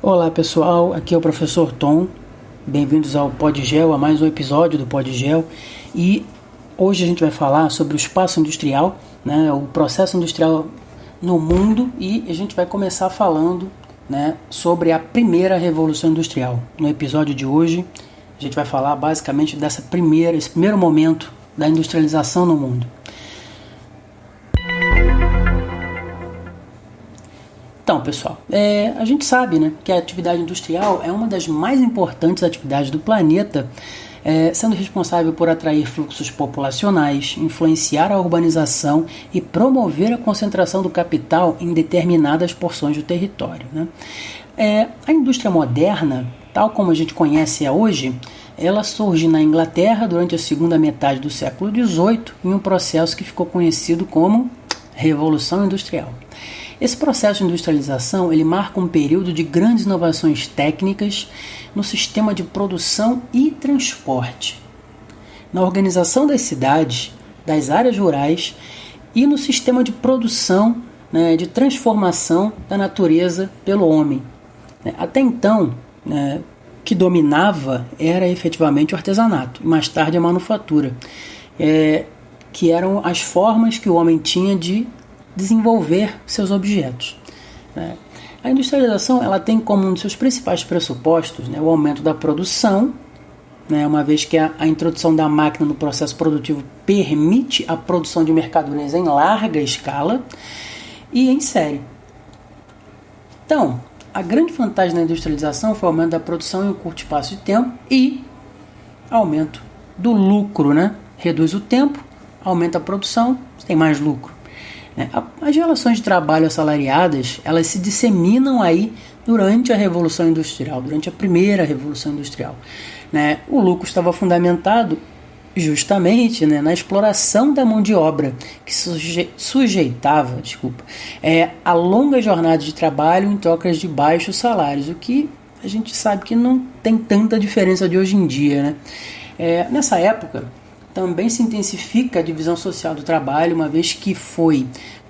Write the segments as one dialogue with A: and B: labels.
A: Olá pessoal, aqui é o professor Tom, bem-vindos ao PodGel, a mais um episódio do PodGel. E hoje a gente vai falar sobre o espaço industrial, o processo industrial no mundo, e a gente vai começar falando sobre a primeira revolução industrial. No episódio de hoje a gente vai falar basicamente esse primeiro momento da industrialização no mundo. Então, pessoal, a gente sabe que a atividade industrial é uma das mais importantes atividades do planeta, sendo responsável por atrair fluxos populacionais, influenciar a urbanização e promover a concentração do capital em determinadas porções do território. A indústria moderna, tal como a gente conhece-a hoje, ela surge na Inglaterra durante a segunda metade do século XVIII em um processo que ficou conhecido como Revolução Industrial. Esse processo de industrialização ele marca um período de grandes inovações técnicas no sistema de produção e transporte, na organização das cidades, das áreas rurais e no sistema de produção, de transformação da natureza pelo homem. Até então, que dominava era efetivamente o artesanato, e mais tarde a manufatura, que eram as formas que o homem tinha de desenvolver seus objetos. A industrialização ela tem como um dos seus principais pressupostos o aumento da produção, uma vez que a introdução da máquina no processo produtivo permite a produção de mercadorias em larga escala e em série. Então, a grande vantagem da industrialização foi o aumento da produção em um curto espaço de tempo e aumento do lucro. Reduz o tempo, aumenta a produção, você tem mais lucro. As relações de trabalho assalariadas, elas se disseminam aí durante a Revolução Industrial, durante a primeira Revolução Industrial. O lucro estava fundamentado justamente na exploração da mão de obra, que sujeitava a longa jornada de trabalho em trocas de baixos salários, o que a gente sabe que não tem tanta diferença de hoje em dia. Nessa época, também se intensifica a divisão social do trabalho, uma vez que foi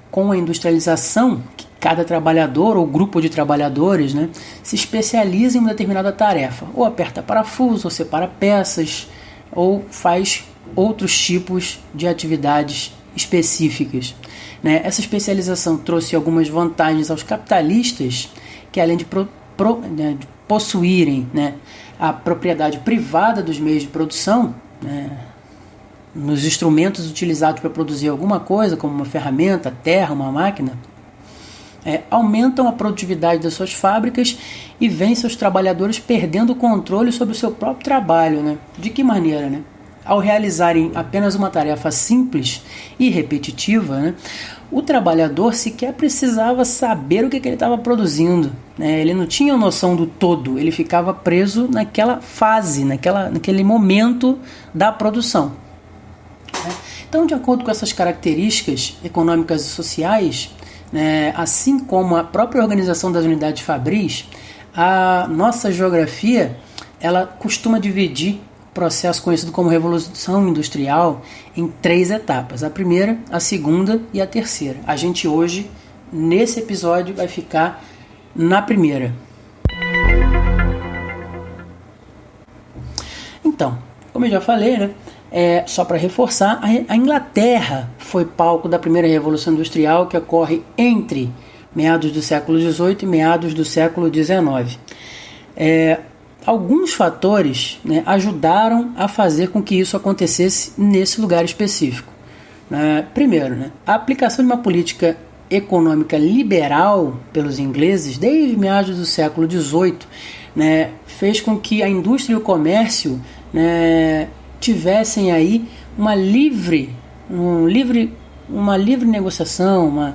A: com a industrialização que cada trabalhador ou grupo de trabalhadores se especializa em uma determinada tarefa, ou aperta parafuso, ou separa peças, ou faz outros tipos de atividades específicas. Essa especialização trouxe algumas vantagens aos capitalistas, que além de possuírem a propriedade privada dos meios de produção, nos instrumentos utilizados para produzir alguma coisa, como uma ferramenta, terra, uma máquina, aumentam a produtividade das suas fábricas e veem seus trabalhadores perdendo o controle sobre o seu próprio trabalho. De que maneira? Ao realizarem apenas uma tarefa simples e repetitiva, o trabalhador sequer precisava saber o que ele estava produzindo. Ele não tinha noção do todo, ele ficava preso naquela fase, naquele momento da produção. Então, de acordo com essas características econômicas e sociais, assim como a própria organização das unidades fabris, a nossa geografia ela costuma dividir o processo conhecido como Revolução Industrial em 3 etapas: a primeira, a segunda e a terceira. A gente hoje, nesse episódio, vai ficar na primeira. Então, como eu já falei, só para reforçar, a Inglaterra foi palco da primeira Revolução Industrial, que ocorre entre meados do século XVIII e meados do século XIX. Alguns fatores ajudaram a fazer com que isso acontecesse nesse lugar específico. Primeiro, a aplicação de uma política econômica liberal pelos ingleses desde meados do século XVIII fez com que a indústria e o comércio tivessem aí uma livre negociação,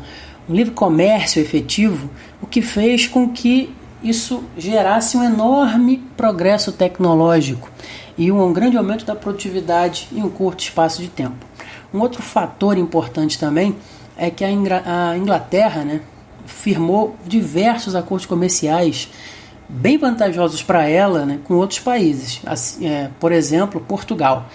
A: um livre comércio efetivo, o que fez com que isso gerasse um enorme progresso tecnológico e um grande aumento da produtividade em um curto espaço de tempo. Um outro fator importante também é que a Inglaterra firmou diversos acordos comerciais bem vantajosos para ela com outros países, por exemplo, Portugal.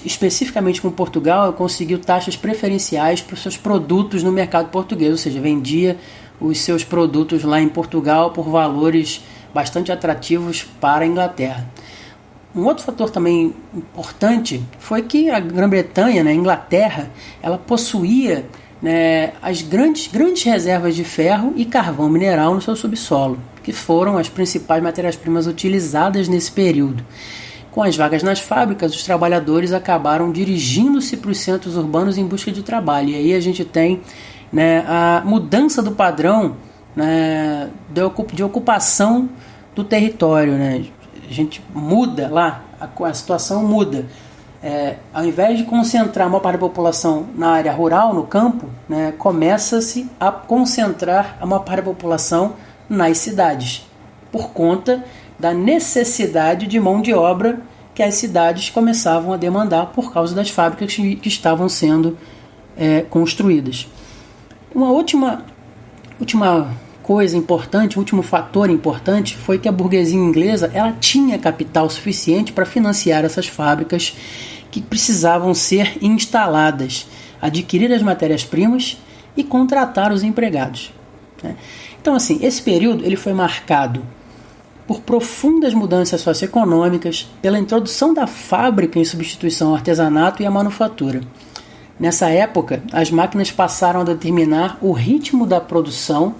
A: Especificamente com Portugal, conseguiu taxas preferenciais para os seus produtos no mercado português, ou seja, vendia os seus produtos lá em Portugal por valores bastante atrativos para a Inglaterra. Um outro fator também importante foi que a Grã-Bretanha, né, a Inglaterra, ela possuía, né, as grandes reservas de ferro e carvão mineral no seu subsolo, que foram as principais matérias-primas utilizadas nesse período. Com as vagas nas fábricas, os trabalhadores acabaram dirigindo-se para os centros urbanos em busca de trabalho. E aí a gente tem, né, a mudança do padrão, né, de ocupação do território, né? A gente muda lá, a situação muda. Ao invés de concentrar a maior parte da população na área rural, no campo, né, começa-se a concentrar a maior parte da população nas cidades, por conta da necessidade de mão de obra que as cidades começavam a demandar por causa das fábricas que estavam sendo construídas. Uma última coisa importante, o último fator importante foi que a burguesia inglesa ela tinha capital suficiente para financiar essas fábricas que precisavam ser instaladas, adquirir as matérias-primas e contratar os empregados, né? Então, assim, esse período ele foi marcado por profundas mudanças socioeconômicas, pela introdução da fábrica em substituição ao artesanato e à manufatura. Nessa época, as máquinas passaram a determinar o ritmo da produção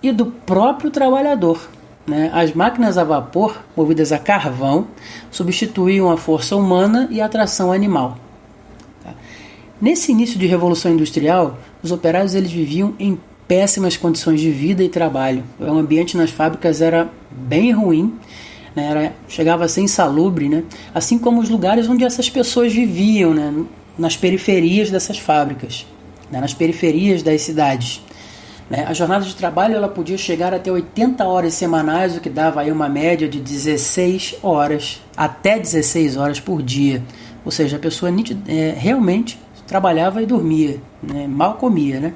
A: e do próprio trabalhador, né? As máquinas a vapor, movidas a carvão, substituíam a força humana e a tração animal. Tá? Nesse início de revolução industrial, os operários eles viviam em péssimas condições de vida e trabalho. O ambiente nas fábricas era bem ruim, né? Chegava a ser insalubre, né? Assim como os lugares onde essas pessoas viviam, né? Nas periferias dessas fábricas, né? Nas periferias das cidades. A jornada de trabalho ela podia chegar até 80 horas semanais, o que dava aí uma média de 16 horas, até 16 horas por dia. Ou seja, a pessoa realmente trabalhava e dormia, né? Mal comia, né?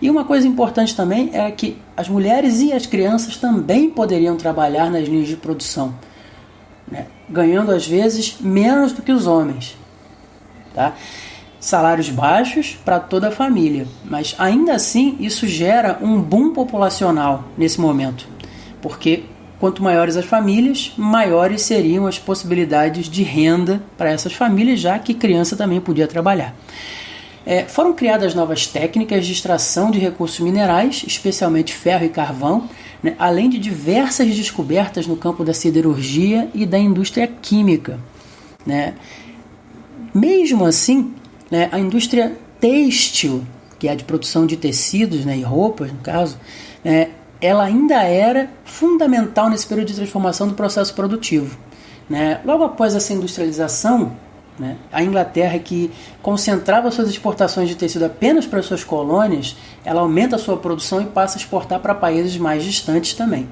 A: E uma coisa importante também é que as mulheres e as crianças também poderiam trabalhar nas linhas de produção, né? Ganhando às vezes menos do que os homens, tá? Salários baixos para toda a família, mas ainda assim isso gera um boom populacional nesse momento, porque quanto maiores as famílias, maiores seriam as possibilidades de renda para essas famílias, já que criança também podia trabalhar. Foram criadas novas técnicas de extração de recursos minerais, especialmente ferro e carvão, né, além de diversas descobertas no campo da siderurgia e da indústria química, né. Mesmo assim, né, a indústria têxtil, que é a de produção de tecidos, né, e roupas, no caso, ela ainda era fundamental nesse período de transformação do processo produtivo, né. Logo após essa industrialização, né, a Inglaterra, que concentrava suas exportações de tecido apenas para suas colônias, ela aumenta a sua produção e passa a exportar para países mais distantes também.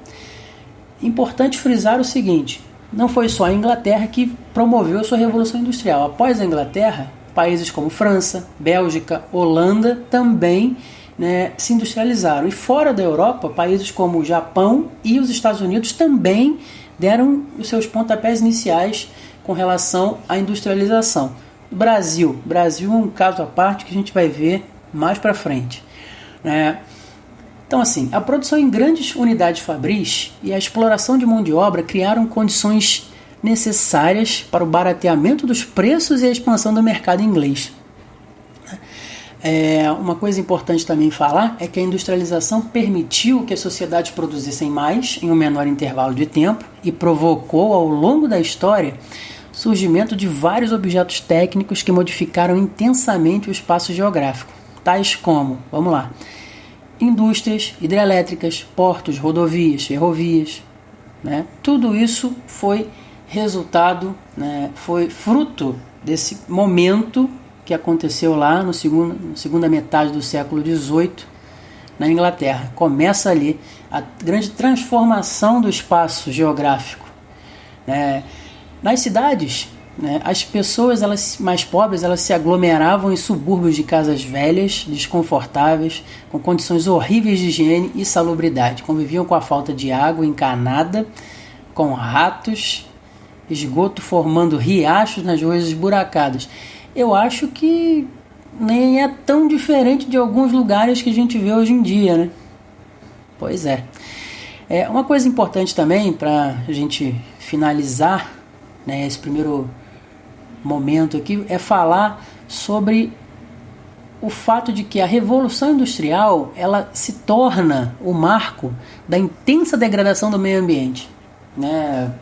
A: Importante frisar o seguinte: não foi só a Inglaterra que promoveu a sua revolução industrial. Após a Inglaterra, países como França, Bélgica, Holanda também, né, se industrializaram. E fora da Europa, países como o Japão e os Estados Unidos também deram os seus pontapés iniciais com relação à industrialização. Brasil é um caso à parte que a gente vai ver mais para frente, né? Então, assim, a produção em grandes unidades fabris e a exploração de mão de obra criaram condições necessárias para o barateamento dos preços e a expansão do mercado inglês. Uma coisa importante também falar é que a industrialização permitiu que as sociedades produzissem mais em um menor intervalo de tempo e provocou ao longo da história o surgimento de vários objetos técnicos que modificaram intensamente o espaço geográfico, tais como, vamos lá, indústrias hidrelétricas, portos, rodovias, ferrovias, né? Tudo isso foi resultado, né, foi fruto desse momento que aconteceu lá na segunda metade do século XVIII na Inglaterra. Começa ali a grande transformação do espaço geográfico. Nas cidades, né, as pessoas mais pobres elas se aglomeravam em subúrbios de casas velhas, desconfortáveis, com condições horríveis de higiene e salubridade. Conviviam com a falta de água encanada, com ratos, esgoto formando riachos nas ruas esburacadas. Eu acho que nem é tão diferente de alguns lugares que a gente vê hoje em dia, né? Pois é. Uma coisa importante também para a gente finalizar, né, esse primeiro momento aqui é falar sobre o fato de que a Revolução Industrial ela se torna o marco da intensa degradação do meio ambiente, né?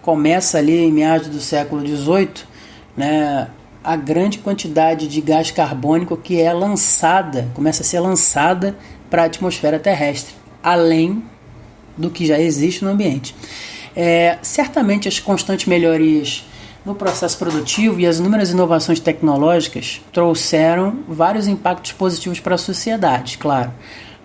A: Começa ali em meados do século XVIII, né, a grande quantidade de gás carbônico que começa a ser lançada para a atmosfera terrestre, além do que já existe no ambiente. Certamente as constantes melhorias no processo produtivo e as inúmeras inovações tecnológicas trouxeram vários impactos positivos para a sociedade, claro.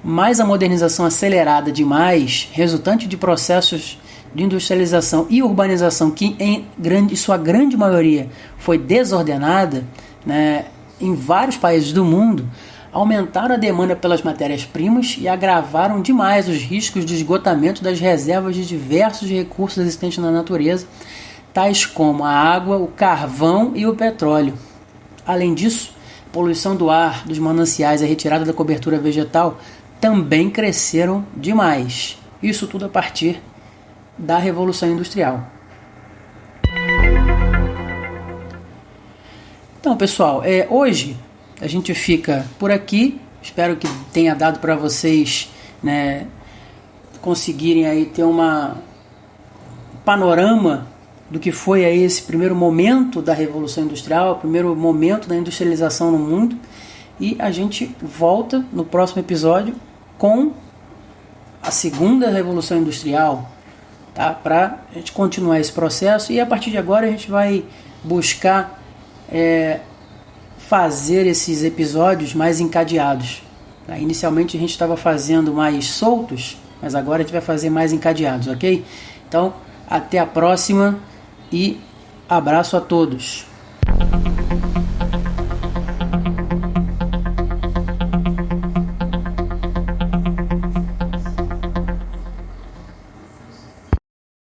A: Mas a modernização acelerada demais, resultante de processos de industrialização e urbanização que em sua grande maioria foi desordenada, né, em vários países do mundo, aumentaram a demanda pelas matérias-primas e agravaram demais os riscos de esgotamento das reservas de diversos recursos existentes na natureza, tais como a água, o carvão e o petróleo. Além disso, a poluição do ar, dos mananciais e a retirada da cobertura vegetal também cresceram demais. Isso tudo a partir da Revolução Industrial. Então, pessoal, hoje a gente fica por aqui. Espero que tenha dado para vocês, né, conseguirem aí ter um panorama do que foi aí esse primeiro momento da Revolução Industrial, o primeiro momento da industrialização no mundo. E a gente volta no próximo episódio com a segunda Revolução Industrial, tá? Para a gente continuar esse processo. E a partir de agora a gente vai buscar fazer esses episódios mais encadeados. Tá? Inicialmente a gente estava fazendo mais soltos, mas agora a gente vai fazer mais encadeados, ok? Então, até a próxima e abraço a todos.